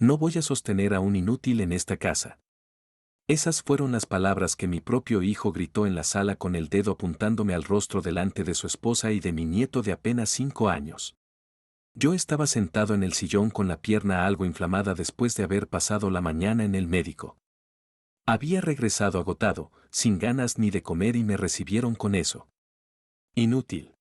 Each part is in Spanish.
No voy a sostener a un inútil en esta casa. Esas fueron las palabras que mi propio hijo gritó en la sala con el dedo apuntándome al rostro delante de su esposa y de mi nieto de apenas 5 años. Yo estaba sentado en el sillón con la pierna algo inflamada después de haber pasado la mañana en el médico. Había regresado agotado, sin ganas ni de comer y me recibieron con eso. Inútil.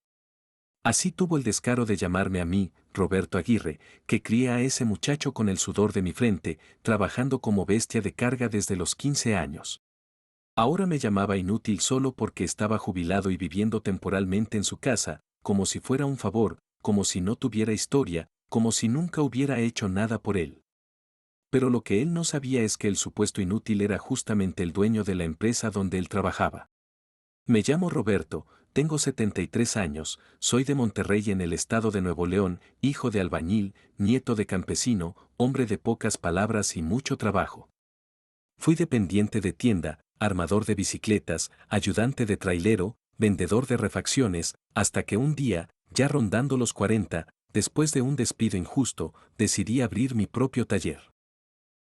Así tuvo el descaro de llamarme a mí, Roberto Aguirre, que crié a ese muchacho con el sudor de mi frente, trabajando como bestia de carga desde los 15 años. Ahora me llamaba inútil solo porque estaba jubilado y viviendo temporalmente en su casa, como si fuera un favor, como si no tuviera historia, como si nunca hubiera hecho nada por él. Pero lo que él no sabía es que el supuesto inútil era justamente el dueño de la empresa donde él trabajaba. Me llamo Roberto, tengo 73 años, soy de Monterrey en el estado de Nuevo León, hijo de albañil, nieto de campesino, hombre de pocas palabras y mucho trabajo. Fui dependiente de tienda, armador de bicicletas, ayudante de trailero, vendedor de refacciones, hasta que un día, ya rondando los 40, después de un despido injusto, decidí abrir mi propio taller.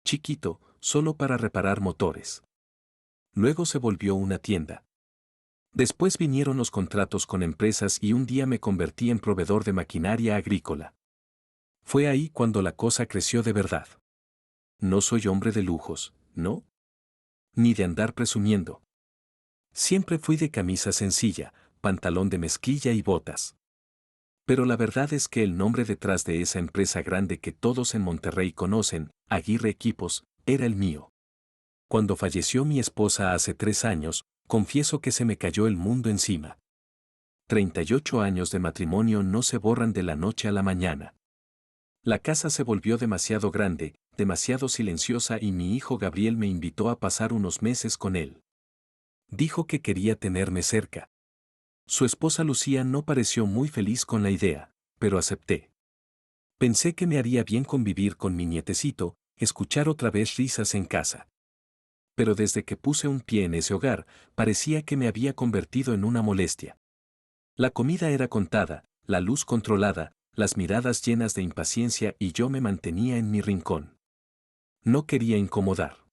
Chiquito, solo para reparar motores. Luego se volvió una tienda. Después vinieron los contratos con empresas y un día me convertí en proveedor de maquinaria agrícola. Fue ahí cuando la cosa creció de verdad. No soy hombre de lujos, ¿no? Ni de andar presumiendo. Siempre fui de camisa sencilla, pantalón de mezclilla y botas. Pero la verdad es que el nombre detrás de esa empresa grande que todos en Monterrey conocen, Aguirre Equipos, era el mío. Cuando falleció mi esposa hace 3 años, confieso que se me cayó el mundo encima. 38 años de matrimonio no se borran de la noche a la mañana. La casa se volvió demasiado grande, demasiado silenciosa y mi hijo Gabriel me invitó a pasar unos meses con él. Dijo que quería tenerme cerca. Su esposa Lucía no pareció muy feliz con la idea, pero acepté. Pensé que me haría bien convivir con mi nietecito, escuchar otra vez risas en casa. Pero desde que puse un pie en ese hogar, parecía que me había convertido en una molestia. La comida era contada, la luz controlada, las miradas llenas de impaciencia y yo me mantenía en mi rincón. No quería incomodar.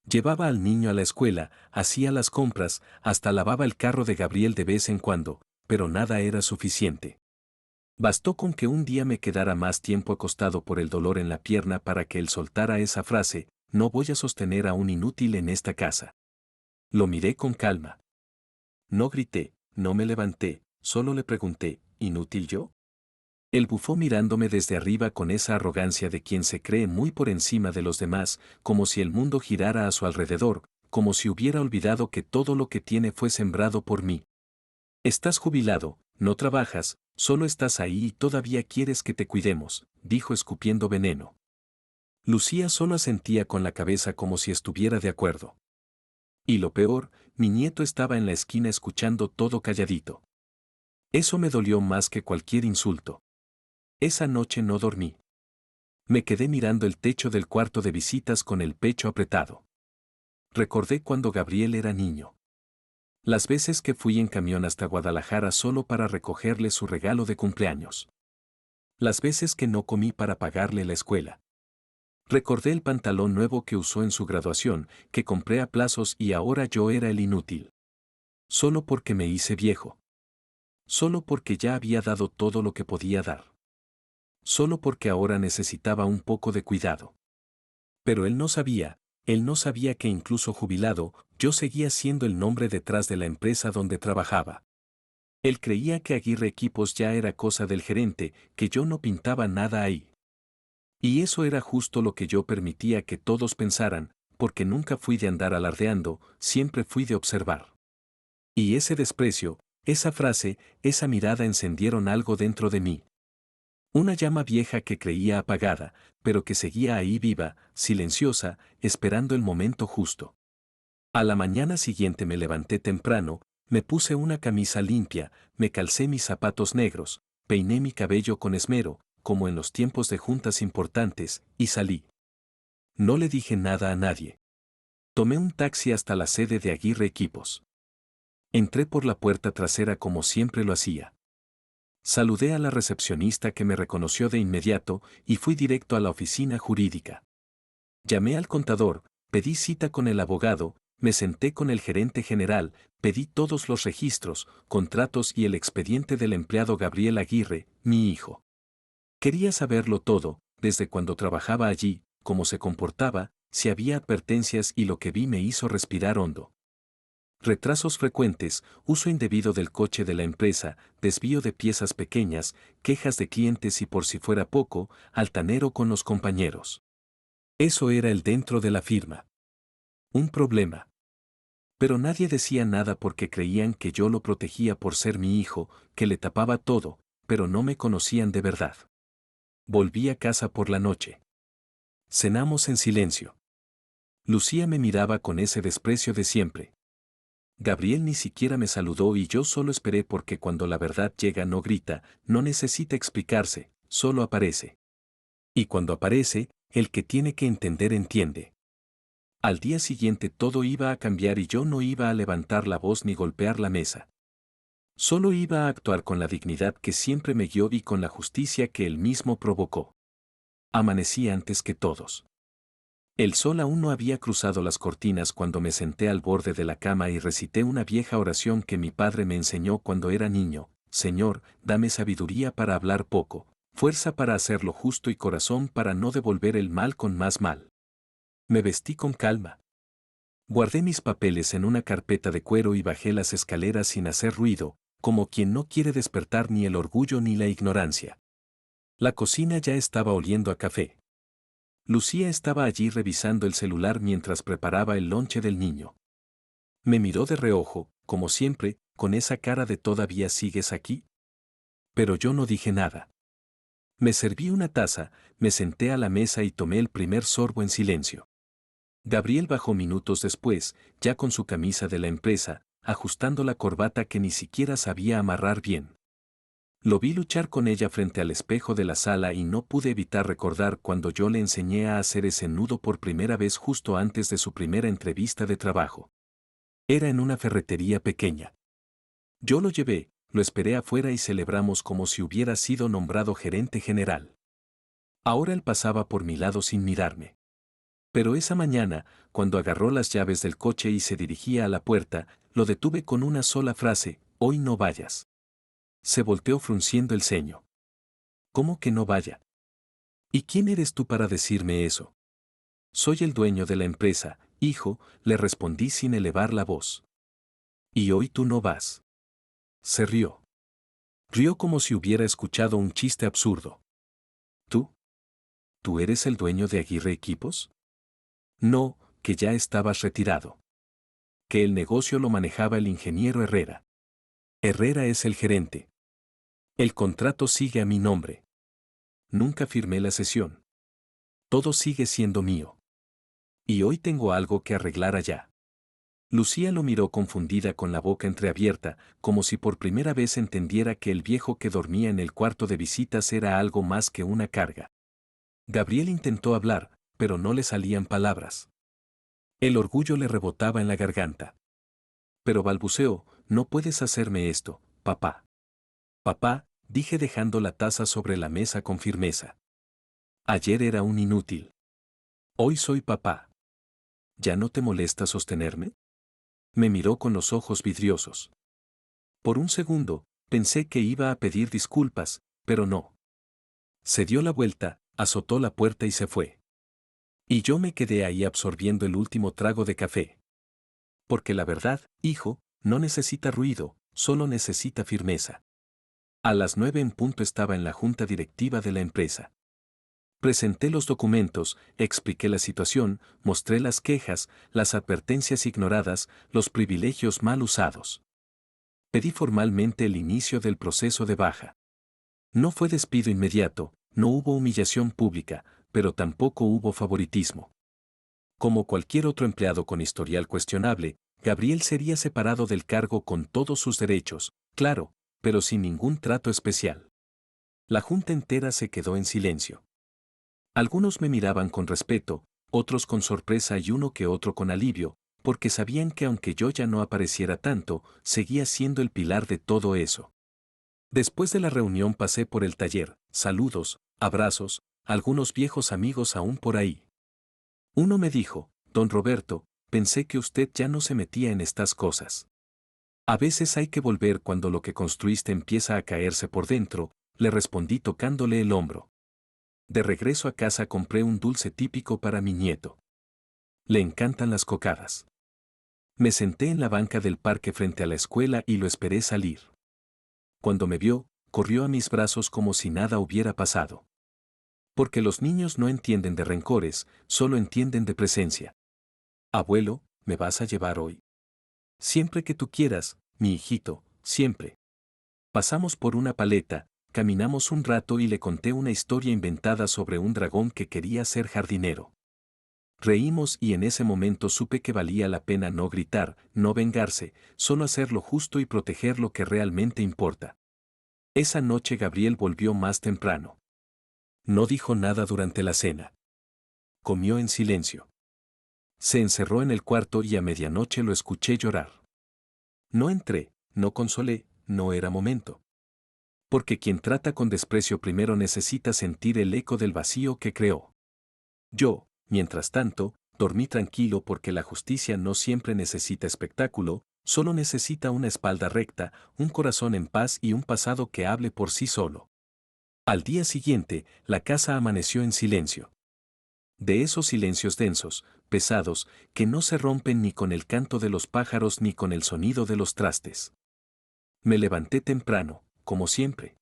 Llevaba al niño a la escuela, hacía las compras, hasta lavaba el carro de Gabriel de vez en cuando, pero nada era suficiente. Bastó con que un día me quedara más tiempo acostado por el dolor en la pierna para que él soltara esa frase: no voy a sostener a un inútil en esta casa. Lo miré con calma. No grité, no me levanté, solo le pregunté: ¿inútil yo? Él bufó mirándome desde arriba con esa arrogancia de quien se cree muy por encima de los demás, como si el mundo girara a su alrededor, como si hubiera olvidado que todo lo que tiene fue sembrado por mí. Estás jubilado, no trabajas, solo estás ahí y todavía quieres que te cuidemos, dijo escupiendo veneno. Lucía solo asentía con la cabeza como si estuviera de acuerdo. Y lo peor, mi nieto estaba en la esquina escuchando todo calladito. Eso me dolió más que cualquier insulto. Esa noche no dormí. Me quedé mirando el techo del cuarto de visitas con el pecho apretado. Recordé cuando Gabriel era niño. Las veces que fui en camión hasta Guadalajara solo para recogerle su regalo de cumpleaños. Las veces que no comí para pagarle la escuela. Recordé el pantalón nuevo que usó en su graduación, que compré a plazos y ahora yo era el inútil. Solo porque me hice viejo. Solo porque ya había dado todo lo que podía dar. Solo porque ahora necesitaba un poco de cuidado. Pero él no sabía que incluso jubilado, yo seguía siendo el nombre detrás de la empresa donde trabajaba. Él creía que Aguirre Equipos ya era cosa del gerente, que yo no pintaba nada ahí. Y eso era justo lo que yo permitía que todos pensaran, porque nunca fui de andar alardeando, siempre fui de observar. Y ese desprecio, esa frase, esa mirada encendieron algo dentro de mí. Una llama vieja que creía apagada, pero que seguía ahí viva, silenciosa, esperando el momento justo. A la mañana siguiente me levanté temprano, me puse una camisa limpia, me calcé mis zapatos negros, peiné mi cabello con esmero, como en los tiempos de juntas importantes, y salí. No le dije nada a nadie. Tomé un taxi hasta la sede de Aguirre Equipos. Entré por la puerta trasera como siempre lo hacía. Saludé a la recepcionista que me reconoció de inmediato y fui directo a la oficina jurídica. Llamé al contador, pedí cita con el abogado, me senté con el gerente general, pedí todos los registros, contratos y el expediente del empleado Gabriel Aguirre, mi hijo. Quería saberlo todo, desde cuando trabajaba allí, cómo se comportaba, si había advertencias y lo que vi me hizo respirar hondo. Retrasos frecuentes, uso indebido del coche de la empresa, desvío de piezas pequeñas, quejas de clientes y por si fuera poco, altanero con los compañeros. Eso era el dentro de la firma. Un problema. Pero nadie decía nada porque creían que yo lo protegía por ser mi hijo, que le tapaba todo, pero no me conocían de verdad. Volví a casa por la noche. Cenamos en silencio. Lucía me miraba con ese desprecio de siempre. Gabriel ni siquiera me saludó y yo solo esperé porque cuando la verdad llega no grita, no necesita explicarse, solo aparece. Y cuando aparece, el que tiene que entender entiende. Al día siguiente todo iba a cambiar y yo no iba a levantar la voz ni golpear la mesa. Solo iba a actuar con la dignidad que siempre me guió y con la justicia que él mismo provocó. Amanecí antes que todos. El sol aún no había cruzado las cortinas cuando me senté al borde de la cama y recité una vieja oración que mi padre me enseñó cuando era niño: Señor, dame sabiduría para hablar poco, fuerza para hacer lo justo y corazón para no devolver el mal con más mal. Me vestí con calma. Guardé mis papeles en una carpeta de cuero y bajé las escaleras sin hacer ruido, como quien no quiere despertar ni el orgullo ni la ignorancia. La cocina ya estaba oliendo a café. Lucía estaba allí revisando el celular mientras preparaba el lonche del niño. Me miró de reojo, como siempre, con esa cara de ¿todavía sigues aquí? Pero yo no dije nada. Me serví una taza, me senté a la mesa y tomé el primer sorbo en silencio. Gabriel bajó minutos después, ya con su camisa de la empresa, ajustando la corbata que ni siquiera sabía amarrar bien. Lo vi luchar con ella frente al espejo de la sala y no pude evitar recordar cuando yo le enseñé a hacer ese nudo por primera vez justo antes de su primera entrevista de trabajo. Era en una ferretería pequeña. Yo lo llevé, lo esperé afuera y celebramos como si hubiera sido nombrado gerente general. Ahora él pasaba por mi lado sin mirarme. Pero esa mañana, cuando agarró las llaves del coche y se dirigía a la puerta, lo detuve con una sola frase: hoy no vayas. Se volteó frunciendo el ceño. ¿Cómo que no vaya? ¿Y quién eres tú para decirme eso? Soy el dueño de la empresa, hijo, le respondí sin elevar la voz. ¿Y hoy tú no vas? Se rió. Rió como si hubiera escuchado un chiste absurdo. ¿Tú? ¿Tú eres el dueño de Aguirre Equipos? No, que ya estabas retirado. Que el negocio lo manejaba el ingeniero Herrera. Herrera es el gerente. El contrato sigue a mi nombre. Nunca firmé la cesión. Todo sigue siendo mío. Y hoy tengo algo que arreglar allá. Lucía lo miró confundida con la boca entreabierta, como si por primera vez entendiera que el viejo que dormía en el cuarto de visitas era algo más que una carga. Gabriel intentó hablar, pero no le salían palabras. El orgullo le rebotaba en la garganta. Pero balbuceó: no puedes hacerme esto, papá. Papá, dije dejando la taza sobre la mesa con firmeza. Ayer era un inútil. Hoy soy papá. ¿Ya no te molesta sostenerme? Me miró con los ojos vidriosos. Por un segundo, pensé que iba a pedir disculpas, pero no. Se dio la vuelta, azotó la puerta y se fue. Y yo me quedé ahí absorbiendo el último trago de café. Porque la verdad, hijo, no necesita ruido, solo necesita firmeza. A las 9 en punto estaba en la junta directiva de la empresa. Presenté los documentos, expliqué la situación, mostré las quejas, las advertencias ignoradas, los privilegios mal usados. Pedí formalmente el inicio del proceso de baja. No fue despido inmediato, no hubo humillación pública, pero tampoco hubo favoritismo. Como cualquier otro empleado con historial cuestionable, Gabriel sería separado del cargo con todos sus derechos, claro, pero sin ningún trato especial. La junta entera se quedó en silencio. Algunos me miraban con respeto, otros con sorpresa y uno que otro con alivio, porque sabían que aunque yo ya no apareciera tanto, seguía siendo el pilar de todo eso. Después de la reunión pasé por el taller, saludos, abrazos, algunos viejos amigos aún por ahí. Uno me dijo, don Roberto, pensé que usted ya no se metía en estas cosas. A veces hay que volver cuando lo que construiste empieza a caerse por dentro, le respondí tocándole el hombro. De regreso a casa compré un dulce típico para mi nieto. Le encantan las cocadas. Me senté en la banca del parque frente a la escuela y lo esperé salir. Cuando me vio, corrió a mis brazos como si nada hubiera pasado. Porque los niños no entienden de rencores, solo entienden de presencia. Abuelo, ¿me vas a llevar hoy? Siempre que tú quieras, mi hijito, siempre. Pasamos por una paleta, caminamos un rato y le conté una historia inventada sobre un dragón que quería ser jardinero. Reímos y en ese momento supe que valía la pena no gritar, no vengarse, solo hacer lo justo y proteger lo que realmente importa. Esa noche Gabriel volvió más temprano. No dijo nada durante la cena. Comió en silencio. Se encerró en el cuarto y a medianoche lo escuché llorar. No entré, no consolé, no era momento. Porque quien trata con desprecio primero necesita sentir el eco del vacío que creó. Yo, mientras tanto, dormí tranquilo porque la justicia no siempre necesita espectáculo, solo necesita una espalda recta, un corazón en paz y un pasado que hable por sí solo. Al día siguiente, la casa amaneció en silencio. De esos silencios densos, pesados, que no se rompen ni con el canto de los pájaros ni con el sonido de los trastes. Me levanté temprano, como siempre.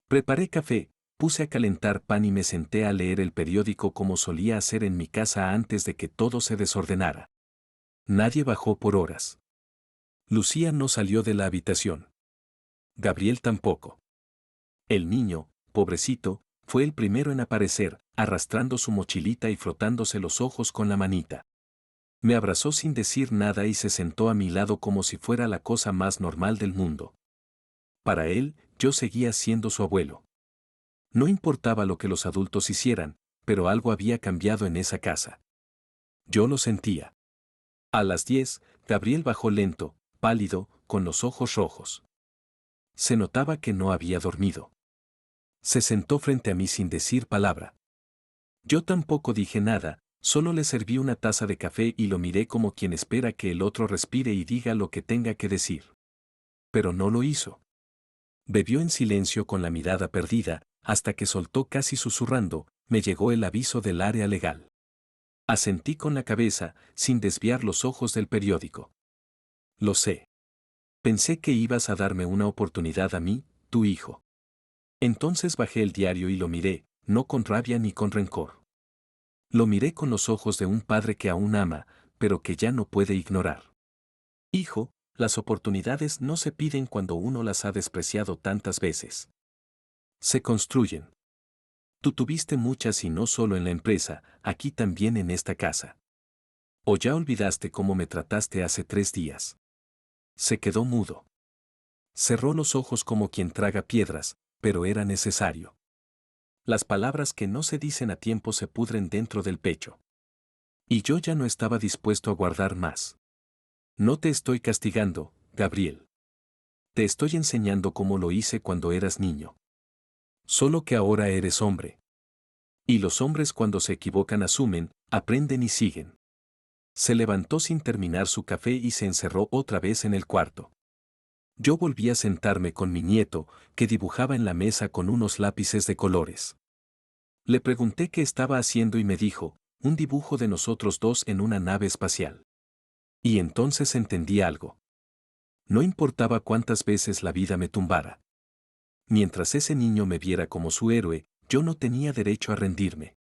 Preparé café, puse a calentar pan y me senté a leer el periódico como solía hacer en mi casa antes de que todo se desordenara. Nadie bajó por horas. Lucía no salió de la habitación. Gabriel tampoco. El niño, pobrecito, fue el primero en aparecer, arrastrando su mochilita y frotándose los ojos con la manita. Me abrazó sin decir nada y se sentó a mi lado como si fuera la cosa más normal del mundo. Para él, yo seguía siendo su abuelo. No importaba lo que los adultos hicieran, pero algo había cambiado en esa casa. Yo lo sentía. A las 10, Gabriel bajó lento, pálido, con los ojos rojos. Se notaba que no había dormido. Se sentó frente a mí sin decir palabra. Yo tampoco dije nada, solo le serví una taza de café y lo miré como quien espera que el otro respire y diga lo que tenga que decir. Pero no lo hizo. Bebió en silencio con la mirada perdida, hasta que soltó casi susurrando, me llegó el aviso del área legal. Asentí con la cabeza, sin desviar los ojos del periódico. Lo sé. Pensé que ibas a darme una oportunidad a mí, tu hijo. Entonces bajé el diario y lo miré, no con rabia ni con rencor. Lo miré con los ojos de un padre que aún ama, pero que ya no puede ignorar. Hijo, las oportunidades no se piden cuando uno las ha despreciado tantas veces. Se construyen. Tú tuviste muchas y no solo en la empresa, aquí también en esta casa. ¿O ya olvidaste cómo me trataste hace 3 días? Se quedó mudo. Cerró los ojos como quien traga piedras, pero era necesario. Las palabras que no se dicen a tiempo se pudren dentro del pecho. Y yo ya no estaba dispuesto a guardar más. No te estoy castigando, Gabriel. Te estoy enseñando cómo lo hice cuando eras niño. Solo que ahora eres hombre. Y los hombres cuando se equivocan asumen, aprenden y siguen. Se levantó sin terminar su café y se encerró otra vez en el cuarto. Yo volví a sentarme con mi nieto, que dibujaba en la mesa con unos lápices de colores. Le pregunté qué estaba haciendo y me dijo, un dibujo de nosotros dos en una nave espacial. Y entonces entendí algo. No importaba cuántas veces la vida me tumbara. Mientras ese niño me viera como su héroe, yo no tenía derecho a rendirme.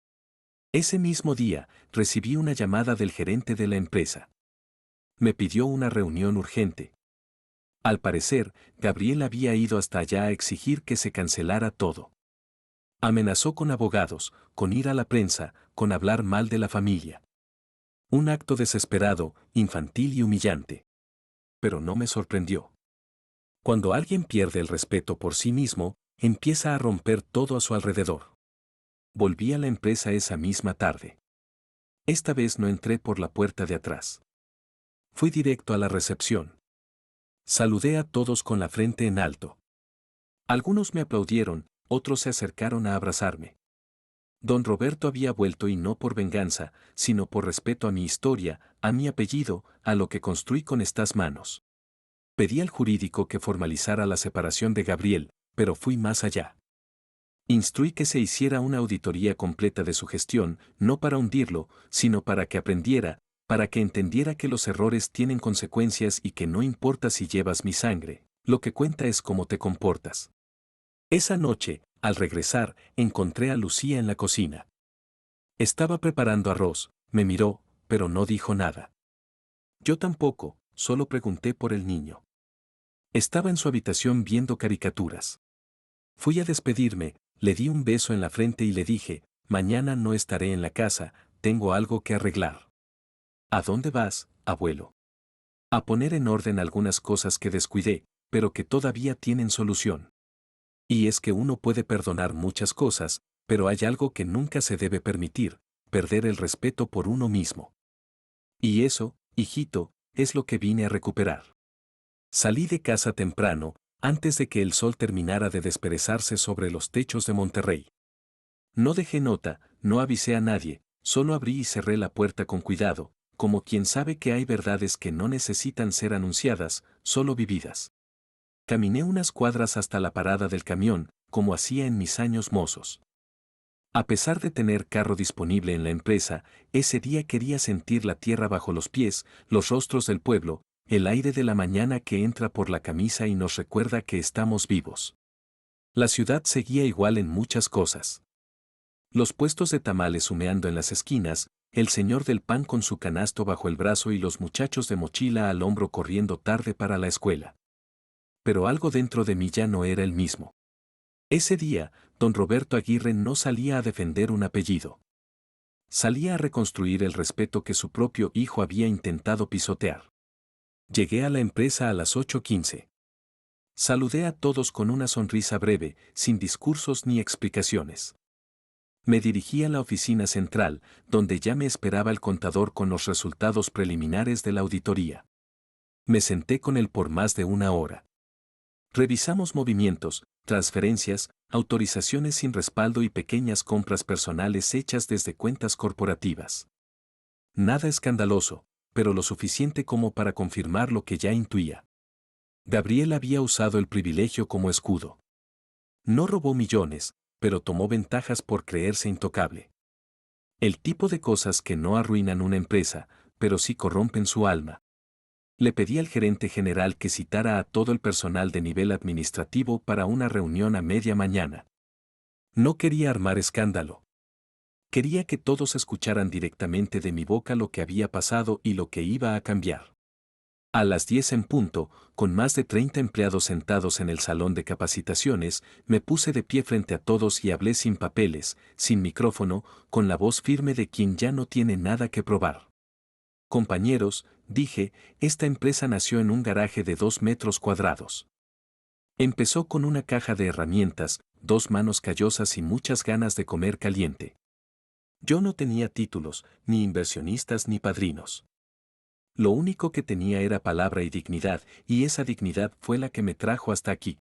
Ese mismo día, recibí una llamada del gerente de la empresa. Me pidió una reunión urgente. Al parecer, Gabriel había ido hasta allá a exigir que se cancelara todo. Amenazó con abogados, con ir a la prensa, con hablar mal de la familia. Un acto desesperado, infantil y humillante. Pero no me sorprendió. Cuando alguien pierde el respeto por sí mismo, empieza a romper todo a su alrededor. Volví a la empresa esa misma tarde. Esta vez no entré por la puerta de atrás. Fui directo a la recepción. Saludé a todos con la frente en alto. Algunos me aplaudieron, otros se acercaron a abrazarme. Don Roberto había vuelto y no por venganza, sino por respeto a mi historia, a mi apellido, a lo que construí con estas manos. Pedí al jurídico que formalizara la separación de Gabriel, pero fui más allá. Instruí que se hiciera una auditoría completa de su gestión, no para hundirlo, sino para que aprendiera, para que entendiera que los errores tienen consecuencias y que no importa si llevas mi sangre, lo que cuenta es cómo te comportas. Esa noche, al regresar, encontré a Lucía en la cocina. Estaba preparando arroz, me miró, pero no dijo nada. Yo tampoco, solo pregunté por el niño. Estaba en su habitación viendo caricaturas. Fui a despedirme, le di un beso en la frente y le dije, mañana no estaré en la casa, tengo algo que arreglar. ¿A dónde vas, abuelo? A poner en orden algunas cosas que descuidé, pero que todavía tienen solución. Y es que uno puede perdonar muchas cosas, pero hay algo que nunca se debe permitir, perder el respeto por uno mismo. Y eso, hijito, es lo que vine a recuperar. Salí de casa temprano, antes de que el sol terminara de desperezarse sobre los techos de Monterrey. No dejé nota, no avisé a nadie, solo abrí y cerré la puerta con cuidado, como quien sabe que hay verdades que no necesitan ser anunciadas, solo vividas. Caminé unas cuadras hasta la parada del camión, como hacía en mis años mozos. A pesar de tener carro disponible en la empresa, ese día quería sentir la tierra bajo los pies, los rostros del pueblo, el aire de la mañana que entra por la camisa y nos recuerda que estamos vivos. La ciudad seguía igual en muchas cosas. Los puestos de tamales humeando en las esquinas, el señor del pan con su canasto bajo el brazo y los muchachos de mochila al hombro corriendo tarde para la escuela. Pero algo dentro de mí ya no era el mismo. Ese día, don Roberto Aguirre no salía a defender un apellido. Salía a reconstruir el respeto que su propio hijo había intentado pisotear. Llegué a la empresa a las 8:15. Saludé a todos con una sonrisa breve, sin discursos ni explicaciones. Me dirigí a la oficina central, donde ya me esperaba el contador con los resultados preliminares de la auditoría. Me senté con él por más de una hora. Revisamos movimientos, transferencias, autorizaciones sin respaldo y pequeñas compras personales hechas desde cuentas corporativas. Nada escandaloso, pero lo suficiente como para confirmar lo que ya intuía. Gabriel había usado el privilegio como escudo. No robó millones, pero tomó ventajas por creerse intocable. El tipo de cosas que no arruinan una empresa, pero sí corrompen su alma. Le pedí al gerente general que citara a todo el personal de nivel administrativo para una reunión a media mañana. No quería armar escándalo. Quería que todos escucharan directamente de mi boca lo que había pasado y lo que iba a cambiar. A las 10 en punto, con más de 30 empleados sentados en el salón de capacitaciones, me puse de pie frente a todos y hablé sin papeles, sin micrófono, con la voz firme de quien ya no tiene nada que probar. Compañeros, dije, esta empresa nació en un garaje de 2 metros cuadrados. Empezó con una caja de herramientas, 2 manos callosas y muchas ganas de comer caliente. Yo no tenía títulos, ni inversionistas ni padrinos. Lo único que tenía era palabra y dignidad, y esa dignidad fue la que me trajo hasta aquí.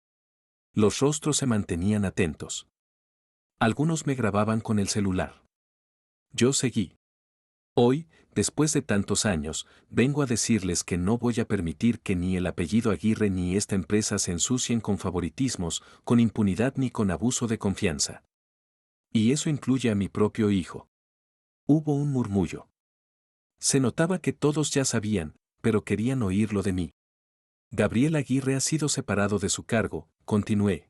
Los rostros se mantenían atentos. Algunos me grababan con el celular. Yo seguí. Hoy, después de tantos años, vengo a decirles que no voy a permitir que ni el apellido Aguirre ni esta empresa se ensucien con favoritismos, con impunidad ni con abuso de confianza. Y eso incluye a mi propio hijo. Hubo un murmullo. Se notaba que todos ya sabían, pero querían oírlo de mí. Gabriel Aguirre ha sido separado de su cargo, continué.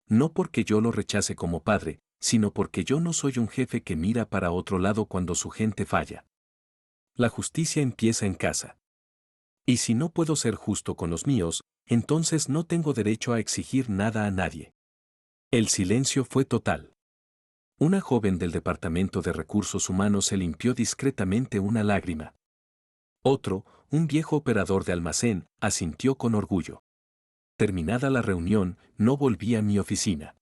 No porque yo lo rechace como padre, sino porque yo no soy un jefe que mira para otro lado cuando su gente falla. La justicia empieza en casa. Y si no puedo ser justo con los míos, entonces no tengo derecho a exigir nada a nadie. El silencio fue total. Una joven del Departamento de Recursos Humanos se limpió discretamente una lágrima. Otro, un viejo operador de almacén, asintió con orgullo. Terminada la reunión, no volví a mi oficina.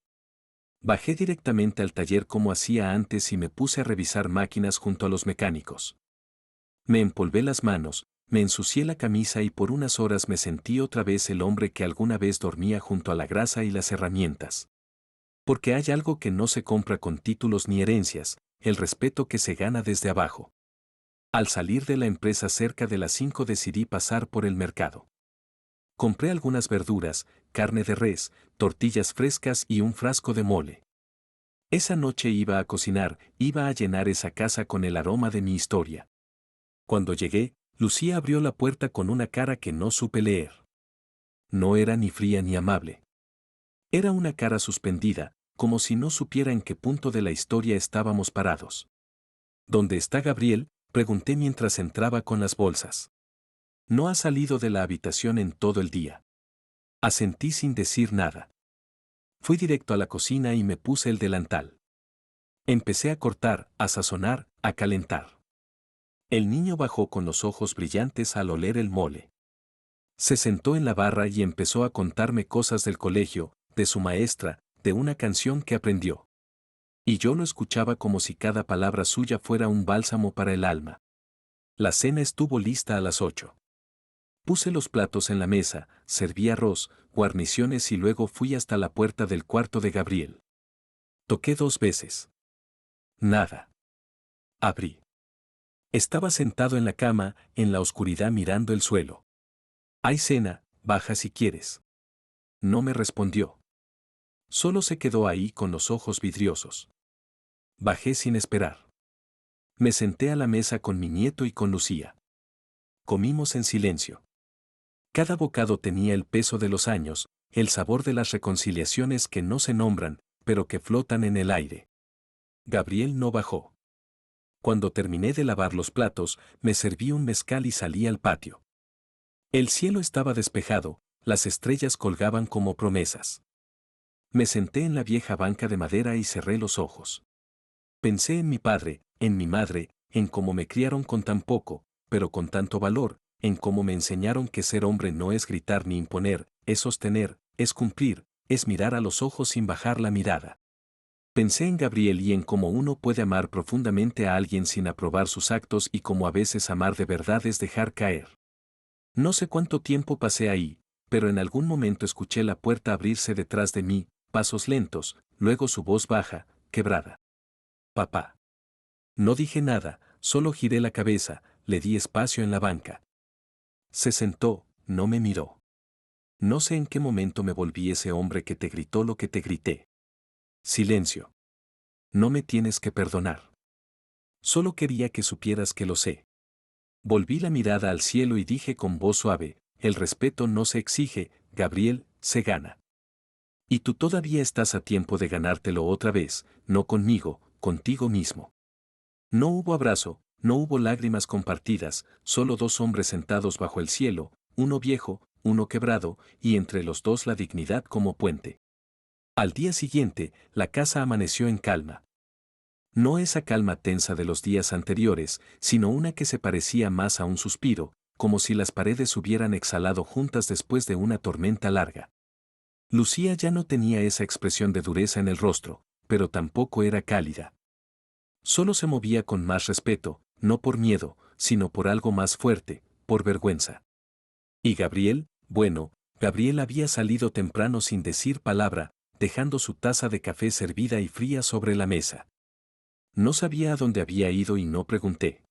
Bajé directamente al taller como hacía antes y me puse a revisar máquinas junto a los mecánicos. Me empolvé las manos, Me ensucié la camisa y por unas horas me sentí otra vez el hombre que alguna vez dormía junto a la grasa y las herramientas. Porque hay algo que no se compra con títulos ni herencias, el respeto que se gana desde abajo. Al salir de la empresa cerca de las 5 decidí pasar por el mercado. Compré algunas verduras, carne de res, tortillas frescas y un frasco de mole. Esa noche iba a cocinar, iba a llenar esa casa con el aroma de mi historia. Cuando llegué, Lucía abrió la puerta con una cara que no supe leer. No era ni fría ni amable. Era una cara suspendida, como si no supiera en qué punto de la historia estábamos parados. ¿Dónde está Gabriel?, pregunté mientras entraba con las bolsas. No ha salido de la habitación en todo el día. Asentí sin decir nada. Fui directo a la cocina y me puse el delantal. Empecé a cortar, a sazonar, a calentar. El niño bajó con los ojos brillantes al oler el mole. Se sentó en la barra y empezó a contarme cosas del colegio, de su maestra, de una canción que aprendió. Y yo lo escuchaba como si cada palabra suya fuera un bálsamo para el alma. La cena estuvo lista a las 8. Puse los platos en la mesa, serví arroz, guarniciones y luego fui hasta la puerta del cuarto de Gabriel. Toqué 2 veces. Nada. Abrí. Estaba sentado en la cama, en la oscuridad mirando el suelo. Hay cena, baja si quieres. No me respondió. Solo se quedó ahí con los ojos vidriosos. Bajé sin esperar. Me senté a la mesa con mi nieto y con Lucía. Comimos en silencio. Cada bocado tenía el peso de los años, el sabor de las reconciliaciones que no se nombran, pero que flotan en el aire. Gabriel no bajó. Cuando terminé de lavar los platos, me serví un mezcal y salí al patio. El cielo estaba despejado, las estrellas colgaban como promesas. Me senté en la vieja banca de madera y cerré los ojos. Pensé en mi padre, en mi madre, en cómo me criaron con tan poco, pero con tanto valor, en cómo me enseñaron que ser hombre no es gritar ni imponer, es sostener, es cumplir, es mirar a los ojos sin bajar la mirada. Pensé en Gabriel y en cómo uno puede amar profundamente a alguien sin aprobar sus actos y cómo a veces amar de verdad es dejar caer. No sé cuánto tiempo pasé ahí, pero en algún momento escuché la puerta abrirse detrás de mí, pasos lentos, luego su voz baja, quebrada. Papá. No dije nada, solo giré la cabeza, le di espacio en la banca. Se sentó, no me miró. No sé en qué momento me volví ese hombre que te gritó lo que te grité. Silencio. No me tienes que perdonar. Solo quería que supieras que lo sé. Volví la mirada al cielo y dije con voz suave, el respeto no se exige, Gabriel, se gana. Y tú todavía estás a tiempo de ganártelo otra vez, no conmigo, contigo mismo. No hubo abrazo, no hubo lágrimas compartidas, solo 2 hombres sentados bajo el cielo, uno viejo, uno quebrado, y entre los dos la dignidad como puente. Al día siguiente, la casa amaneció en calma. No esa calma tensa de los días anteriores, sino una que se parecía más a un suspiro, como si las paredes hubieran exhalado juntas después de una tormenta larga. Lucía ya no tenía esa expresión de dureza en el rostro, pero tampoco era cálida. Solo se movía con más respeto, no por miedo, sino por algo más fuerte, por vergüenza. Y Gabriel, bueno, Gabriel había salido temprano sin decir palabra, dejando su taza de café servida y fría sobre la mesa. No sabía a dónde había ido y no pregunté.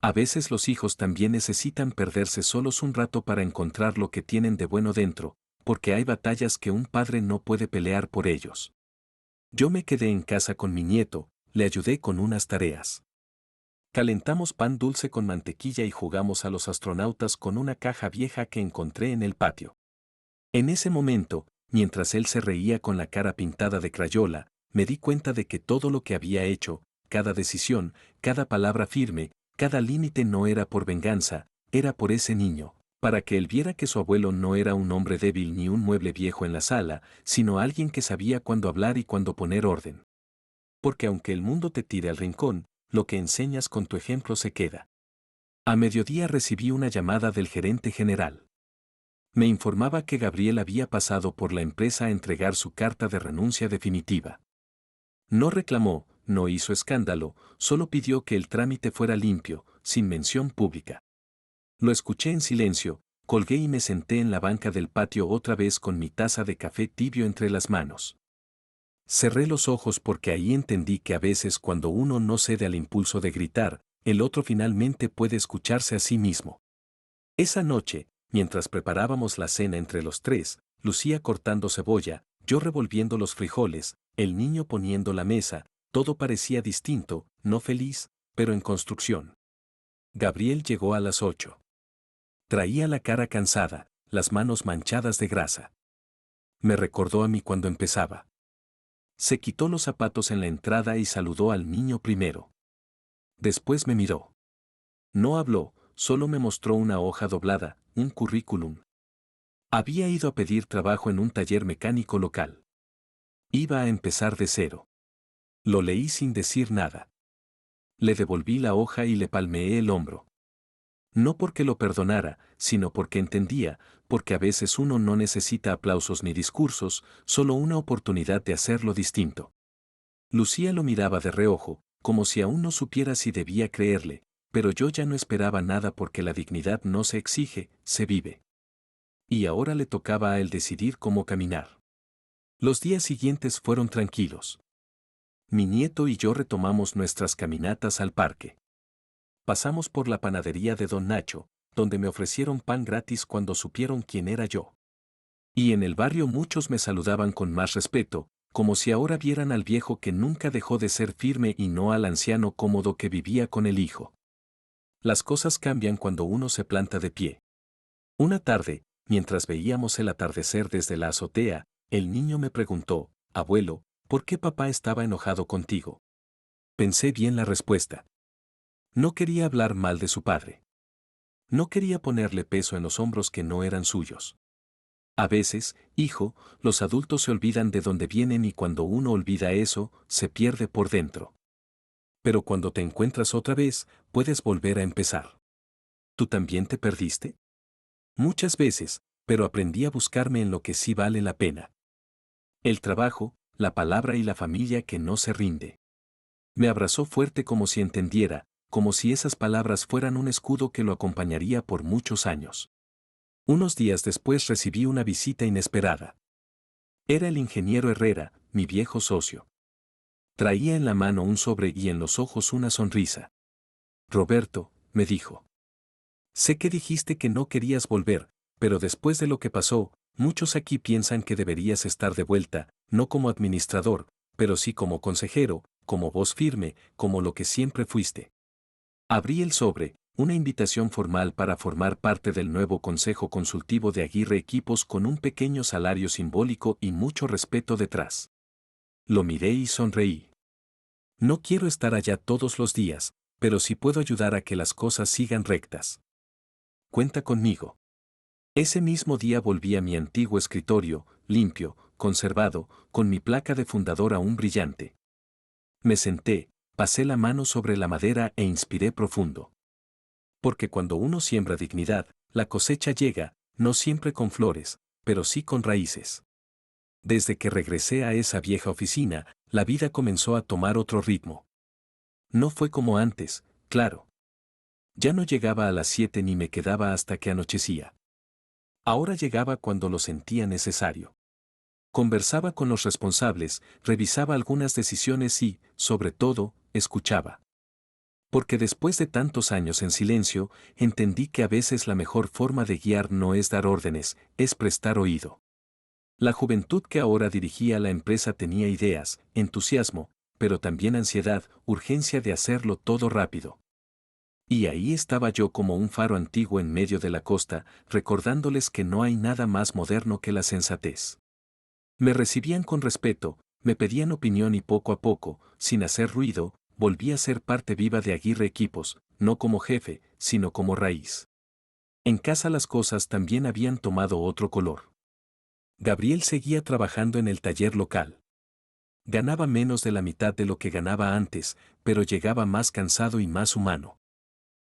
A veces los hijos también necesitan perderse solos un rato para encontrar lo que tienen de bueno dentro, porque hay batallas que un padre no puede pelear por ellos. Yo me quedé en casa con mi nieto, le ayudé con unas tareas. Calentamos pan dulce con mantequilla y jugamos a los astronautas con una caja vieja que encontré en el patio. En ese momento, mientras él se reía con la cara pintada de crayola, me di cuenta de que todo lo que había hecho, cada decisión, cada palabra firme, cada límite no era por venganza, era por ese niño, para que él viera que su abuelo no era un hombre débil ni un mueble viejo en la sala, sino alguien que sabía cuándo hablar y cuándo poner orden. Porque aunque el mundo te tire al rincón, lo que enseñas con tu ejemplo se queda. A mediodía recibí una llamada del gerente general. Me informaba que Gabriel había pasado por la empresa a entregar su carta de renuncia definitiva. No reclamó, no hizo escándalo, solo pidió que el trámite fuera limpio, sin mención pública. Lo escuché en silencio, colgué y me senté en la banca del patio otra vez con mi taza de café tibio entre las manos. Cerré los ojos porque ahí entendí que a veces cuando uno no cede al impulso de gritar, el otro finalmente puede escucharse a sí mismo. Esa noche, mientras preparábamos la cena entre los tres, Lucía cortando cebolla, yo revolviendo los frijoles, el niño poniendo la mesa, todo parecía distinto, no feliz, pero en construcción. Gabriel llegó a las 8. Traía la cara cansada, las manos manchadas de grasa. Me recordó a mí cuando empezaba. Se quitó los zapatos en la entrada y saludó al niño primero. Después me miró. No habló, solo me mostró una hoja doblada, un currículum. Había ido a pedir trabajo en un taller mecánico local. Iba a empezar de cero. Lo leí sin decir nada. Le devolví la hoja y le palmeé el hombro. No porque lo perdonara, sino porque entendía, porque a veces uno no necesita aplausos ni discursos, solo una oportunidad de hacerlo distinto. Lucía lo miraba de reojo, como si aún no supiera si debía creerle, pero yo ya no esperaba nada porque la dignidad no se exige, se vive. Y ahora le tocaba a él decidir cómo caminar. Los días siguientes fueron tranquilos. Mi nieto y yo retomamos nuestras caminatas al parque. Pasamos por la panadería de Don Nacho, donde me ofrecieron pan gratis cuando supieron quién era yo. Y en el barrio muchos me saludaban con más respeto, como si ahora vieran al viejo que nunca dejó de ser firme y no al anciano cómodo que vivía con el hijo. Las cosas cambian cuando uno se planta de pie. Una tarde, mientras veíamos el atardecer desde la azotea, el niño me preguntó, abuelo, ¿por qué papá estaba enojado contigo? Pensé bien la respuesta. No quería hablar mal de su padre. No quería ponerle peso en los hombros que no eran suyos. A veces, hijo, los adultos se olvidan de dónde vienen y cuando uno olvida eso, se pierde por dentro. Pero cuando te encuentras otra vez, puedes volver a empezar. ¿Tú también te perdiste? Muchas veces, pero aprendí a buscarme en lo que sí vale la pena. El trabajo, la palabra y la familia que no se rinde. Me abrazó fuerte como si entendiera, como si esas palabras fueran un escudo que lo acompañaría por muchos años. Unos días después recibí una visita inesperada. Era el ingeniero Herrera, mi viejo socio. Traía en la mano un sobre y en los ojos una sonrisa. Roberto, me dijo. Sé que dijiste que no querías volver, pero después de lo que pasó, muchos aquí piensan que deberías estar de vuelta, no como administrador, pero sí como consejero, como voz firme, como lo que siempre fuiste. Abrí el sobre, una invitación formal para formar parte del nuevo Consejo Consultivo de Aguirre Equipos con un pequeño salario simbólico y mucho respeto detrás. Lo miré y sonreí. No quiero estar allá todos los días, pero sí puedo ayudar a que las cosas sigan rectas. Cuenta conmigo. Ese mismo día volví a mi antiguo escritorio, limpio, conservado, con mi placa de fundador aún brillante. Me senté, pasé la mano sobre la madera e inspiré profundo. Porque cuando uno siembra dignidad, la cosecha llega, no siempre con flores, pero sí con raíces. Desde que regresé a esa vieja oficina, la vida comenzó a tomar otro ritmo. No fue como antes, claro. Ya no llegaba a las 7 ni me quedaba hasta que anochecía. Ahora llegaba cuando lo sentía necesario. Conversaba con los responsables, revisaba algunas decisiones y, sobre todo, escuchaba. Porque después de tantos años en silencio, entendí que a veces la mejor forma de guiar no es dar órdenes, es prestar oído. La juventud que ahora dirigía la empresa tenía ideas, entusiasmo, pero también ansiedad, urgencia de hacerlo todo rápido. Y ahí estaba yo como un faro antiguo en medio de la costa, recordándoles que no hay nada más moderno que la sensatez. Me recibían con respeto, me pedían opinión y poco a poco, sin hacer ruido, volví a ser parte viva de Aguirre Equipos, no como jefe, sino como raíz. En casa las cosas también habían tomado otro color. Gabriel seguía trabajando en el taller local. Ganaba menos de la mitad de lo que ganaba antes, pero llegaba más cansado y más humano.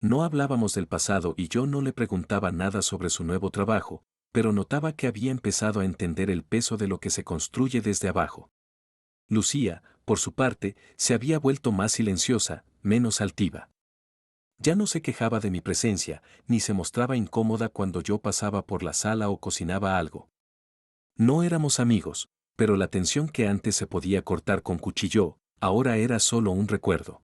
No hablábamos del pasado y yo no le preguntaba nada sobre su nuevo trabajo, pero notaba que había empezado a entender el peso de lo que se construye desde abajo. Lucía, por su parte, se había vuelto más silenciosa, menos altiva. Ya no se quejaba de mi presencia, ni se mostraba incómoda cuando yo pasaba por la sala o cocinaba algo. No éramos amigos, pero la tensión que antes se podía cortar con cuchillo, ahora era solo un recuerdo.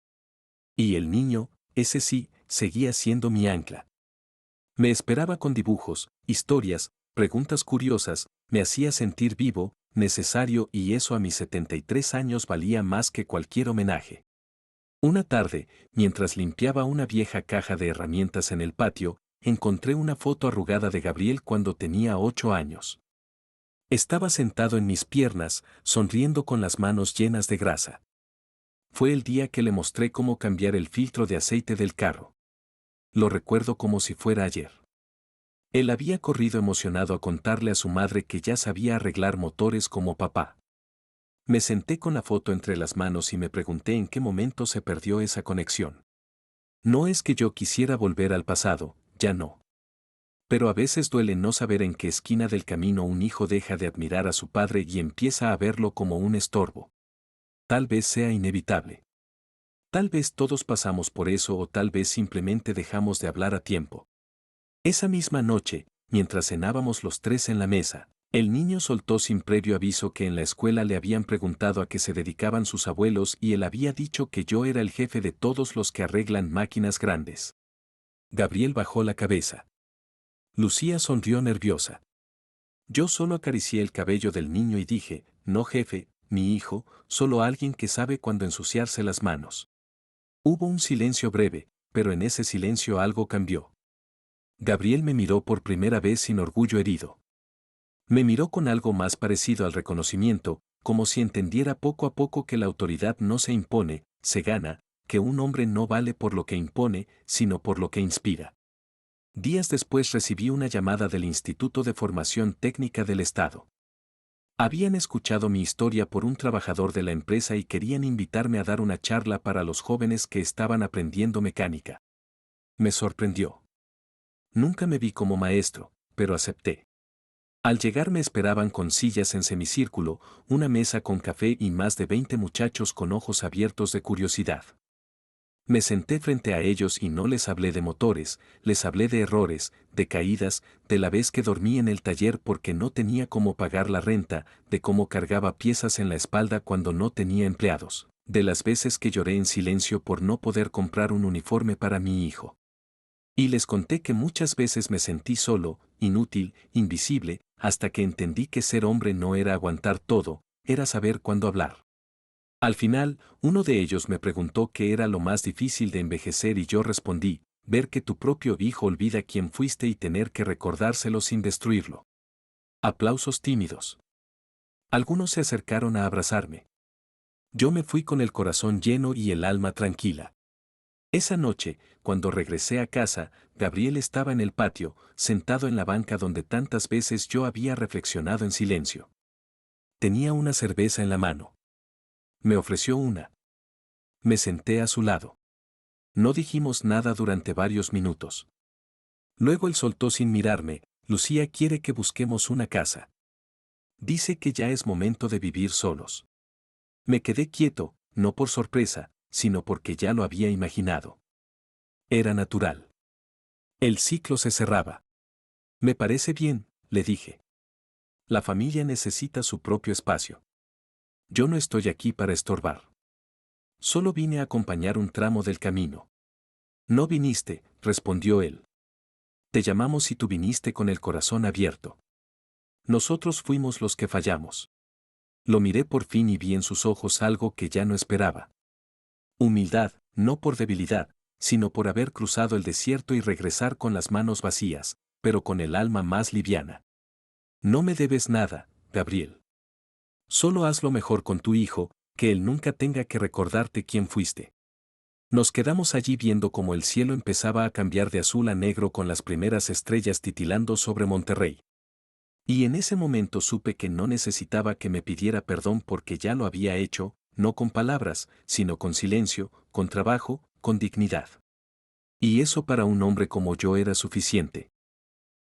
Y el niño, ese sí, seguía siendo mi ancla. Me esperaba con dibujos, historias, preguntas curiosas, me hacía sentir vivo, necesario, y eso a mis 73 años valía más que cualquier homenaje. Una tarde, mientras limpiaba una vieja caja de herramientas en el patio, encontré una foto arrugada de Gabriel cuando tenía 8 años. Estaba sentado en mis piernas, sonriendo con las manos llenas de grasa. Fue el día que le mostré cómo cambiar el filtro de aceite del carro. Lo recuerdo como si fuera ayer. Él había corrido emocionado a contarle a su madre que ya sabía arreglar motores como papá. Me senté con la foto entre las manos y me pregunté en qué momento se perdió esa conexión. No es que yo quisiera volver al pasado, ya no. Pero a veces duele no saber en qué esquina del camino un hijo deja de admirar a su padre y empieza a verlo como un estorbo. Tal vez sea inevitable. Tal vez todos pasamos por eso o tal vez simplemente dejamos de hablar a tiempo. Esa misma noche, mientras cenábamos los tres en la mesa, el niño soltó sin previo aviso que en la escuela le habían preguntado a qué se dedicaban sus abuelos y él había dicho que yo era el jefe de todos los que arreglan máquinas grandes. Gabriel bajó la cabeza. Lucía sonrió nerviosa. Yo solo acaricié el cabello del niño y dije, no jefe, mi hijo, solo alguien que sabe cuándo ensuciarse las manos. Hubo un silencio breve, pero en ese silencio algo cambió. Gabriel me miró por primera vez sin orgullo herido. Me miró con algo más parecido al reconocimiento, como si entendiera poco a poco que la autoridad no se impone, se gana, que un hombre no vale por lo que impone, sino por lo que inspira. Días después recibí una llamada del Instituto de Formación Técnica del Estado. Habían escuchado mi historia por un trabajador de la empresa y querían invitarme a dar una charla para los jóvenes que estaban aprendiendo mecánica. Me sorprendió. Nunca me vi como maestro, pero acepté. Al llegar me esperaban con sillas en semicírculo, una mesa con café y más de 20 muchachos con ojos abiertos de curiosidad. Me senté frente a ellos y no les hablé de motores, les hablé de errores, de caídas, de la vez que dormí en el taller porque no tenía cómo pagar la renta, de cómo cargaba piezas en la espalda cuando no tenía empleados, de las veces que lloré en silencio por no poder comprar un uniforme para mi hijo. Y les conté que muchas veces me sentí solo, inútil, invisible, hasta que entendí que ser hombre no era aguantar todo, era saber cuándo hablar. Al final, uno de ellos me preguntó qué era lo más difícil de envejecer y yo respondí, ver que tu propio hijo olvida quién fuiste y tener que recordárselo sin destruirlo. Aplausos tímidos. Algunos se acercaron a abrazarme. Yo me fui con el corazón lleno y el alma tranquila. Esa noche, cuando regresé a casa, Gabriel estaba en el patio, sentado en la banca donde tantas veces yo había reflexionado en silencio. Tenía una cerveza en la mano. Me ofreció una. Me senté a su lado. No dijimos nada durante varios minutos. Luego él soltó sin mirarme, Lucía quiere que busquemos una casa. Dice que ya es momento de vivir solos. Me quedé quieto, no por sorpresa, sino porque ya lo había imaginado. Era natural. El ciclo se cerraba. Me parece bien, le dije. La familia necesita su propio espacio. Yo no estoy aquí para estorbar. Solo vine a acompañar un tramo del camino. No viniste, respondió él. Te llamamos y tú viniste con el corazón abierto. Nosotros fuimos los que fallamos. Lo miré por fin y vi en sus ojos algo que ya no esperaba. Humildad, no por debilidad, sino por haber cruzado el desierto y regresar con las manos vacías, pero con el alma más liviana. No me debes nada, Gabriel. Solo haz lo mejor con tu hijo, que él nunca tenga que recordarte quién fuiste. Nos quedamos allí viendo cómo el cielo empezaba a cambiar de azul a negro con las primeras estrellas titilando sobre Monterrey. Y en ese momento supe que no necesitaba que me pidiera perdón porque ya lo había hecho, no con palabras, sino con silencio, con trabajo, con dignidad. Y eso para un hombre como yo era suficiente.